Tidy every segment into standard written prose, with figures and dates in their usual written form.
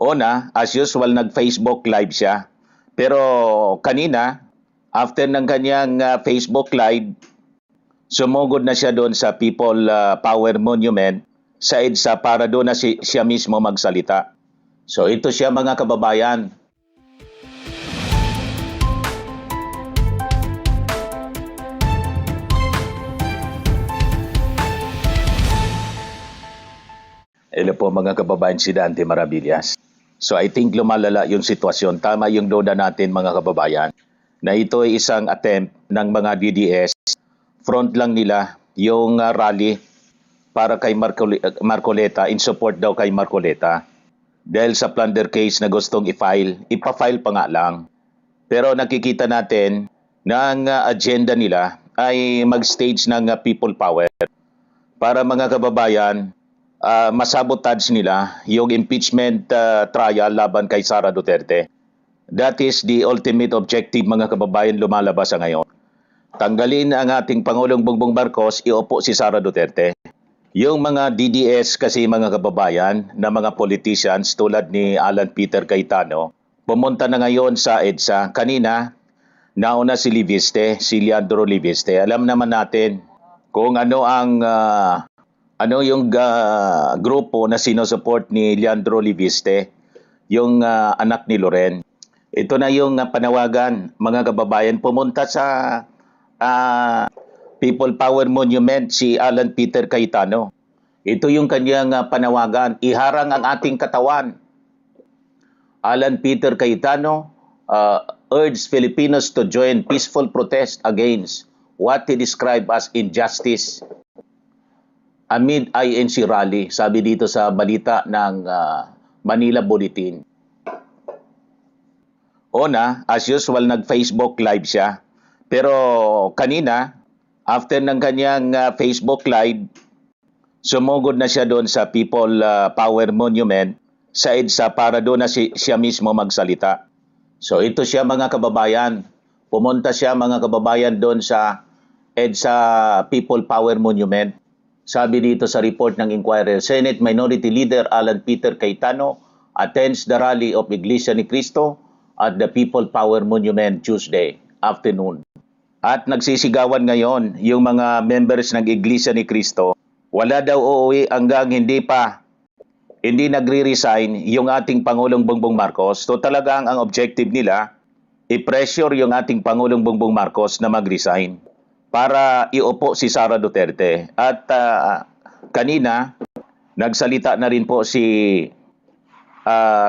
Una, as usual, nag-Facebook Live siya. Pero kanina, after ng kanyang Facebook Live, sumugod na siya doon sa People Power Monument sa EDSA para doon na siya mismo magsalita. So ito siya mga kababayan. Hello po mga kababayan, si Dante Maravillas. So I think lumalala yung sitwasyon. Tama yung loda natin mga kababayan na ito ay isang attempt ng mga DDS. Front lang nila yung rally para kay Marcoleta, in support daw kay Marcoleta. Dahil sa plunder case na gustong ipa-file pa nga lang. Pero nakikita natin na ang agenda nila ay mag-stage ng people power para mga kababayan, masabotage nila yung impeachment trial laban kay Sara Duterte. That is the ultimate objective mga kababayan lumalabas sa ngayon. Tanggalin ang ating Pangulong Bongbong Marcos, iupo si Sara Duterte. Yung mga DDS kasi mga kababayan na mga politicians tulad ni Alan Peter Cayetano, pumunta na ngayon sa EDSA. Kanina, nauna si Leandro Liviste. Alam naman natin kung ano ang yung grupo na sinusupport ni Leandro Liviste, yung anak ni Loren. Ito na yung panawagan, mga kababayan, pumunta sa People Power Monument si Alan Peter Cayetano. Ito yung kanyang panawagan, iharang ang ating katawan. Alan Peter Cayetano urged Filipinos to join peaceful protest against what he described as injustice amid INC rally, sabi dito sa balita ng Manila Bulletin. Una, as usual, nag-Facebook Live siya. Pero kanina, after ng kanyang Facebook Live, sumugod na siya doon sa People Power Monument sa EDSA para doon na siya mismo magsalita. So ito siya mga kababayan. Pumunta siya mga kababayan doon sa EDSA People Power Monument. Sabi dito sa report ng Inquirer, Senate Minority Leader Alan Peter Cayetano attends the rally of Iglesia ni Cristo at the People Power Monument Tuesday afternoon. At nagsisigawan ngayon yung mga members ng Iglesia ni Cristo, wala daw uuwi hanggang hindi nagre-resign yung ating Pangulong Bongbong Marcos. So talagang ang objective nila, i-pressure yung ating Pangulong Bongbong Marcos na mag-resign para iupo si Sara Duterte. At kanina, nagsalita na rin po si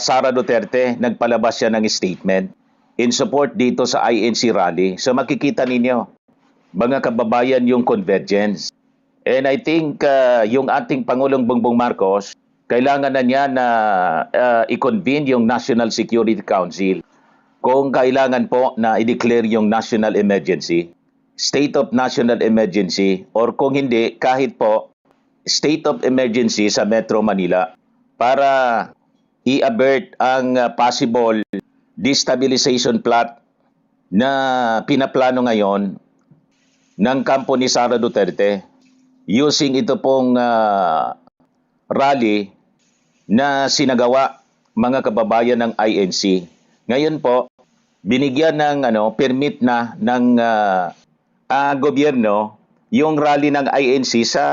Sara Duterte, nagpalabas siya ng statement in support dito sa INC rally. So makikita ninyo, mga kababayan, yung convergence. And I think yung ating Pangulong Bongbong Marcos, kailangan na niya na i-convene yung National Security Council. Kung kailangan po na i-declare yung national emergency, state of national emergency, or kung hindi, kahit po state of emergency sa Metro Manila para i-avert ang possible destabilization plot na pinaplano ngayon ng kampo ni Sara Duterte using ito pong rally na sinagawa mga kababayan ng INC. Ngayon po, binigyan ng permit na ng gobyerno yung rally ng INC sa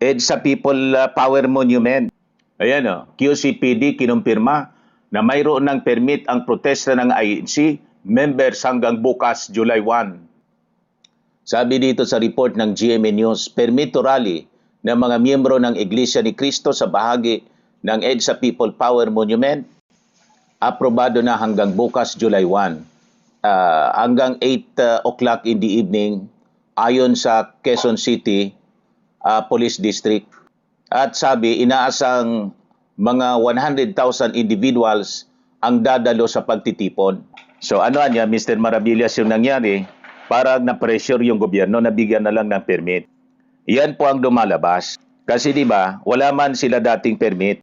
EDSA People Power Monument. Ayan QCPD kinumpirma na mayroon ng permit ang protesta ng INC members hanggang bukas July 1. Sabi dito sa report ng GMA News, permit to rally ng mga miyembro ng Iglesia ni Cristo sa bahagi ng EDSA People Power Monument aprobado na hanggang bukas July 1. Hanggang 8 o'clock in the evening ayon sa Quezon City Police District. At sabi, inaasang mga 100,000 individuals ang dadalo sa pagtitipon. So ano niya, Mr. Maravillas, yung nangyari, parang na-pressure yung gobyerno na bigyan na lang ng permit. Yan po ang lumalabas. Kasi di ba, wala man sila dating permit.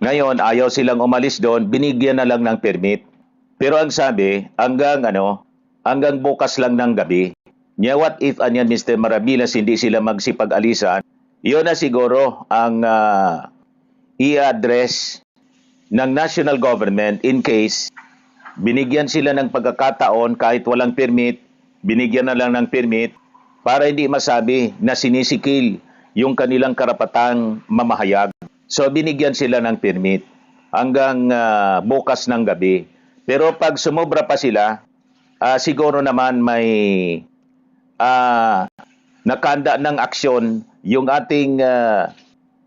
Ngayon, ayaw silang umalis doon, binigyan na lang ng permit. Pero ang sabi, hanggang bukas lang ng gabi. Nya what if anyan Mr. Maravillas hindi sila magsipag-alisan? Yun na siguro ang i-address ng national government in case binigyan sila ng pagkakataon kahit walang permit, binigyan na lang ng permit para hindi masabi na sinisikil yung kanilang karapatang mamahayag. So binigyan sila ng permit hanggang bukas ng gabi. Pero pag sumobra pa sila, siguro naman may nakanda ng aksyon yung ating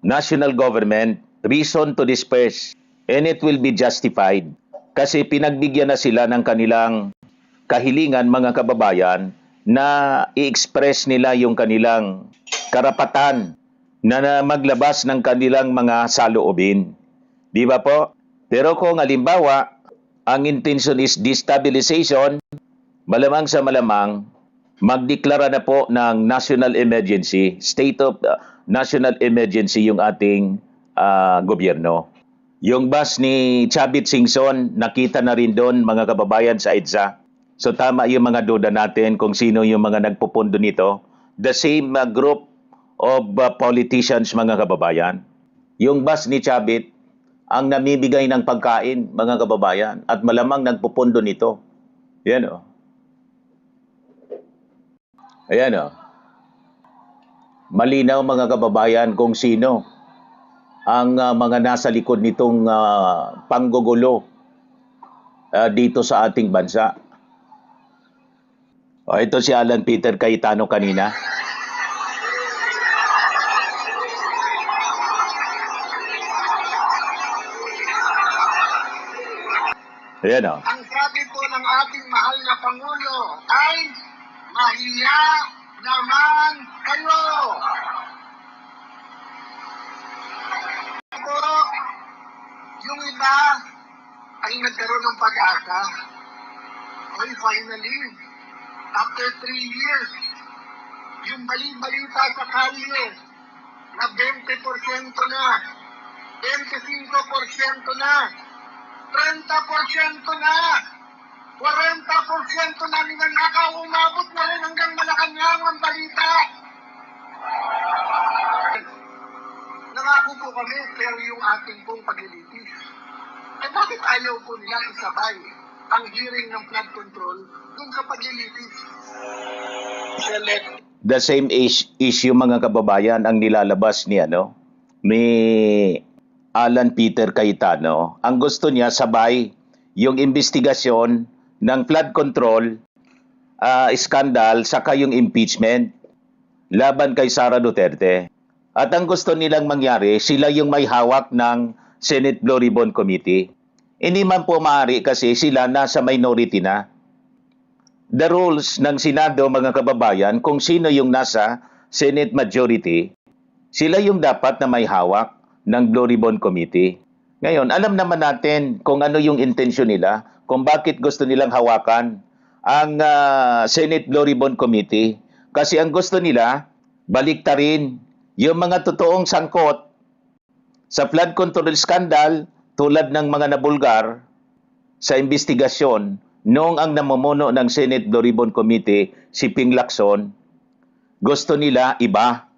national government, reason to disperse, and it will be justified kasi pinagbigyan na sila ng kanilang kahilingan, mga kababayan, na i-express nila yung kanilang karapatan na maglabas ng kanilang mga saloobin. Di ba po? Pero kung halimbawa, ang intention is destabilization, malamang sa malamang, magdeklara na po ng national emergency, state of national emergency yung ating gobyerno. Yung bus ni Chavit Singson, nakita na rin doon, mga kababayan, sa EDSA. So tama yung mga duda natin kung sino yung mga nagpupundo nito. The same group of politicians, mga kababayan. Yung bus ni Chavit ang namibigay ng pagkain, mga kababayan, at malamang nagpupundo nito. Yan o. Ayan o. Malinaw, mga kababayan, kung sino ang mga nasa likod nitong panggugulo dito sa ating bansa. O, ito si Alan Peter Cayetano kanina. Ayan o. Ang sabi po ng ating mahal na Pangulo ay mahiya naman kayo. Siguro, yung iba ay nagkaroon ng pag-asa. Ay, finally, after 3 years, yung balita sa kalye na 20% na, 25% na, 30% na, 40% na ninanakaw, umabot na rin hanggang Malacanang ang balita. Nangako po kami, pero yung ating pong paglilitis. Eh bakit ayaw po nila isabay ang hearing ng flood control dun sa paglilitis? The same issue, mga kababayan, ang nilalabas ni Alan Peter Cayetano. Ang gusto niya sabay yung investigasyon ng flood control scandal saka yung impeachment laban kay Sara Duterte. At ang gusto nilang mangyari, sila yung may hawak ng Senate Blue Ribbon Committee. Hindi man po maaari kasi sila nasa minority na. The rules ng Senado, mga kababayan, kung sino yung nasa Senate majority, sila yung dapat na may hawak ng Blue Ribbon Committee. Ngayon, alam naman natin kung ano yung intensyon nila, kung bakit gusto nilang hawakan ang Senate Blue Ribbon Committee. Kasi ang gusto nila, baliktarin yung mga totoong sangkot sa flood control scandal tulad ng mga nabulgar sa investigasyon noong ang namumuno ng Senate Blue Ribbon Committee, si Ping Lacson. Gusto nila iba.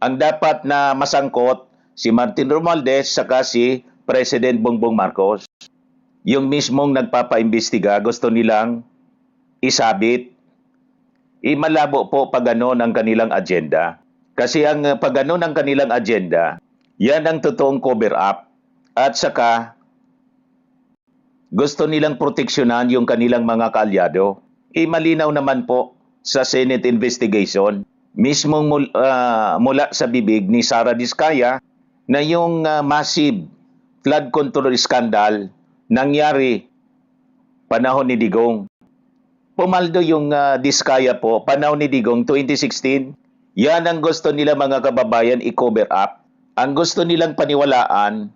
Ang dapat na masangkot, si Martin Romualdez saka si President Bongbong Marcos. Yung mismong nagpapaimbestiga, gusto nilang isabit. Malabo po pag ganon ang kanilang agenda. Kasi ang pag ganon ang kanilang agenda, yan ang totoong cover up. At saka, gusto nilang proteksyonan yung kanilang mga kaalyado. Malinaw naman po sa Senate investigation, mismong mula sa bibig ni Sara Diskaya, na yung massive flood control scandal nangyari panahon ni Digong. Pumaldo yung Diskaya po, panahon ni Digong 2016. Yan ang gusto nila, mga kababayan, i-cover up. Ang gusto nilang paniwalaan,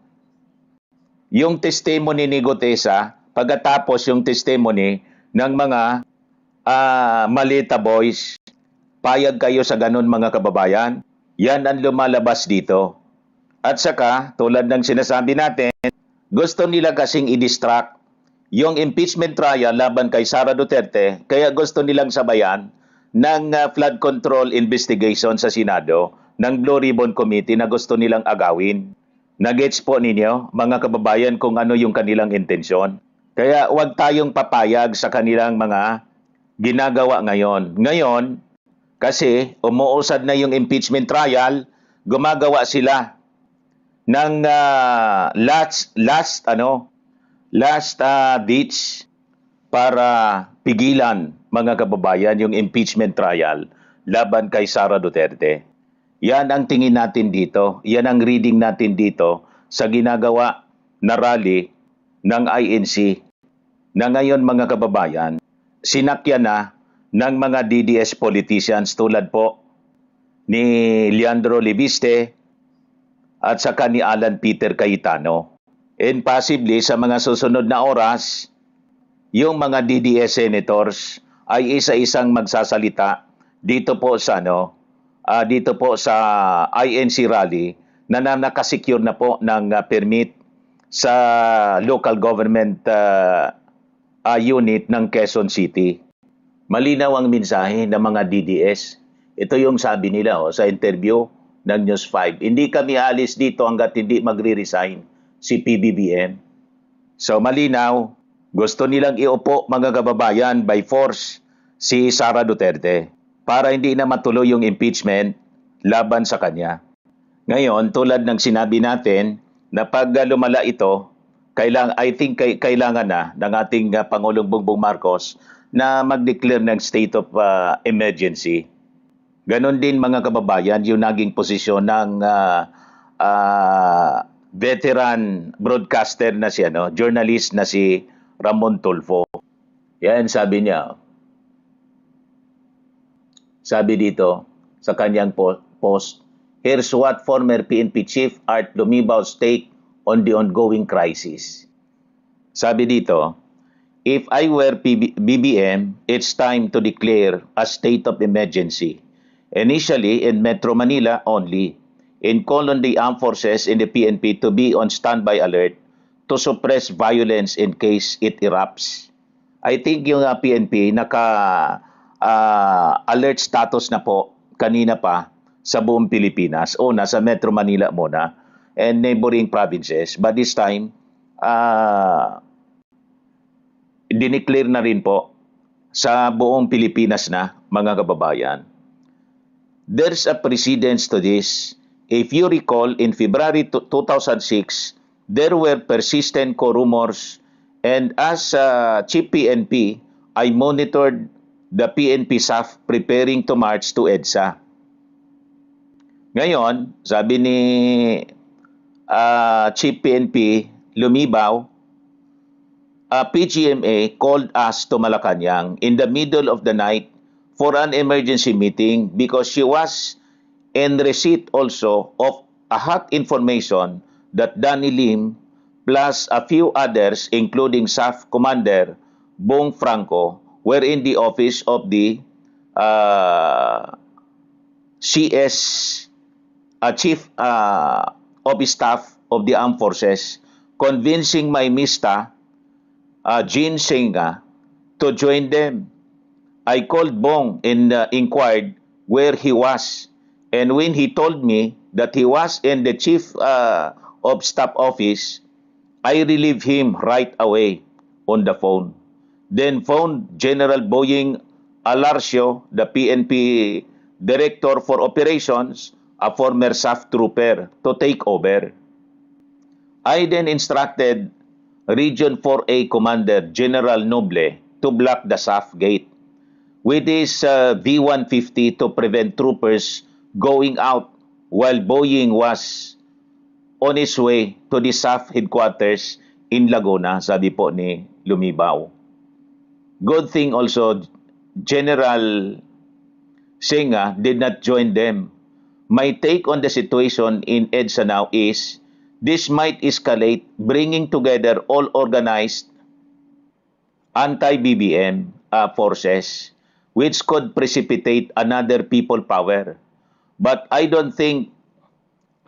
yung testimony ni Gutesa, pagkatapos yung testimony ng mga Malita boys. Payag kayo sa ganun, mga kababayan? Yan ang lumalabas dito. At saka, tulad ng sinasabi natin, gusto nila kasing i-distract yung impeachment trial laban kay Sara Duterte, kaya gusto nilang sabayan ng flood control investigation sa Senado ng Blue Ribbon Committee na gusto nilang agawin. Nagets po ninyo, mga kababayan, kung ano yung kanilang intensyon. Kaya huwag tayong papayag sa kanilang mga ginagawa ngayon. Ngayon, kasi umuusad na yung impeachment trial, gumagawa sila ng last ditch para pigilan, mga kababayan, yung impeachment trial laban kay Sara Duterte. Yan ang tingin natin dito. Yan ang reading natin dito sa ginagawa na rally ng INC na ngayon, mga kababayan, sinakyan na ng mga DDS politicians tulad po ni Leandro Libiste at saka ni Alan Peter Cayetano. And possibly sa mga susunod na oras, yung mga DDS senators ay isa-isang magsasalita dito po sa dito po sa INC rally na nakasecure na po ng permit sa local government unit ng Quezon City. Malinaw ang mensahe ng mga DDS. Ito yung sabi nila sa interview ng News 5. Hindi kami alis dito hanggat hindi magre-resign si PBBM. So malinaw, gusto nilang iupo, mga kababayan, by force si Sara Duterte para hindi na matuloy yung impeachment laban sa kanya. Ngayon, tulad ng sinabi natin, na pag lumala ito, kailangan na ng ating Pangulong Bongbong Marcos na mag-declare ng state of emergency. Ganon din, mga kababayan, yung naging posisyon ng veteran broadcaster na si journalist na si Ramon Tulfo. Yan sabi niya. Sabi dito sa kanyang post, here's what former PNP Chief Art Lumibaw's take on the ongoing crisis. Sabi dito, if I were BBM, it's time to declare a state of emergency. Initially in Metro Manila only, and call on the armed forces in the PNP to be on standby alert to suppress violence in case it erupts. I think yung PNP alert status na po kanina pa sa buong Pilipinas. Una, sa Metro Manila muna and neighboring provinces. But this time, dineclare na rin po sa buong Pilipinas na, mga kababayan. There's a precedence to this. If you recall, in February 2006, there were persistent rumors, and as Chief PNP, I monitored the PNP staff preparing to march to EDSA. Ngayon, sabi ni Chief PNP Lumibaw, PGMA called us to Malacanang in the middle of the night for an emergency meeting because she was in receipt also of a hot information that Danny Lim plus a few others, including SAF Commander Bong Franco, were in the office of the CS Chief of Staff of the Armed Forces, convincing my Mista, Jean Senga, to join them. I called Bong and inquired where he was. And when he told me that he was in the Chief of Staff office, I relieved him right away on the phone. Then phoned General Boying Alarcio, the PNP Director for Operations, a former SAF trooper, to take over. I then instructed Region 4A Commander General Noble to block the SAF gate with his V-150 to prevent troopers going out while Boying was on his way to the SAF headquarters in Laguna, sabi po ni Lumibaw. Good thing also, General Senga did not join them. My take on the situation in EDSA now is this might escalate, bringing together all organized anti-BBM forces, which could precipitate another people power. But I don't think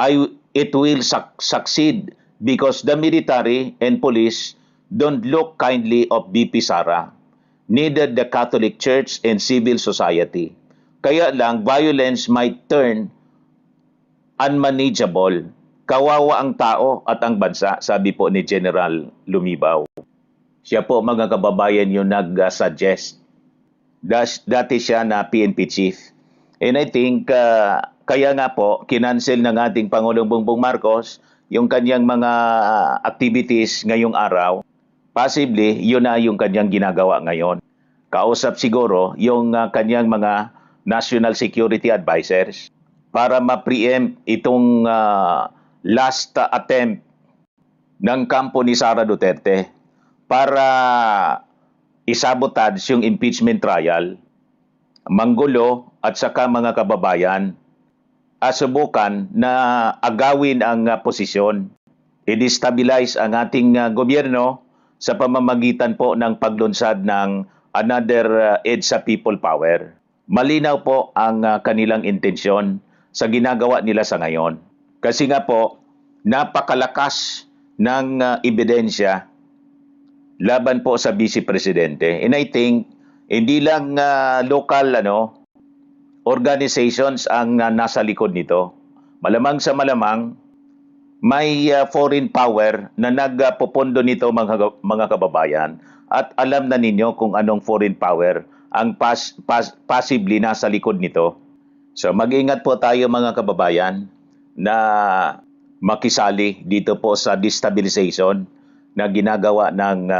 it will succeed because the military and police don't look kindly of BP Sara, neither the Catholic Church and civil society. Kaya lang, violence might turn unmanageable kawawa ang tao at ang bansa, sabi po ni General Lumibaw. Siya po mga kababayan yung nag-suggest. Dati siya na PNP chief. And I think kaya nga po kinancel ng ating Pangulong Bongbong Marcos yung kanyang mga activities ngayong araw. Possibly, yun na yung kanyang ginagawa ngayon. Kausap siguro yung kanyang mga national security advisors para ma-preempt itong last attempt ng kampo ni Sara Duterte para isabotage yung impeachment trial, manggulo at saka mga kababayan, subukan na agawin ang posisyon, i-destabilize ang ating gobyerno sa pamamagitan po ng paglunsad ng another EDSA people power. Malinaw po ang kanilang intensyon sa ginagawa nila sa ngayon. Kasi nga po, napakalakas ng ebidensya laban po sa Vice Presidente. And I think, hindi lang local organizations ang nasa likod nito. Malamang sa malamang, may foreign power na nagpupundo nito mga kababayan. At alam na ninyo kung anong foreign power ang possibly nasa likod nito. So mag-ingat po tayo mga kababayan na makisali dito po sa destabilization na ginagawa ng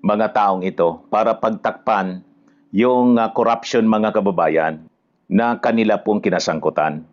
mga taong ito para pagtakpan yung corruption mga kababayan na kanila pong kinasangkutan.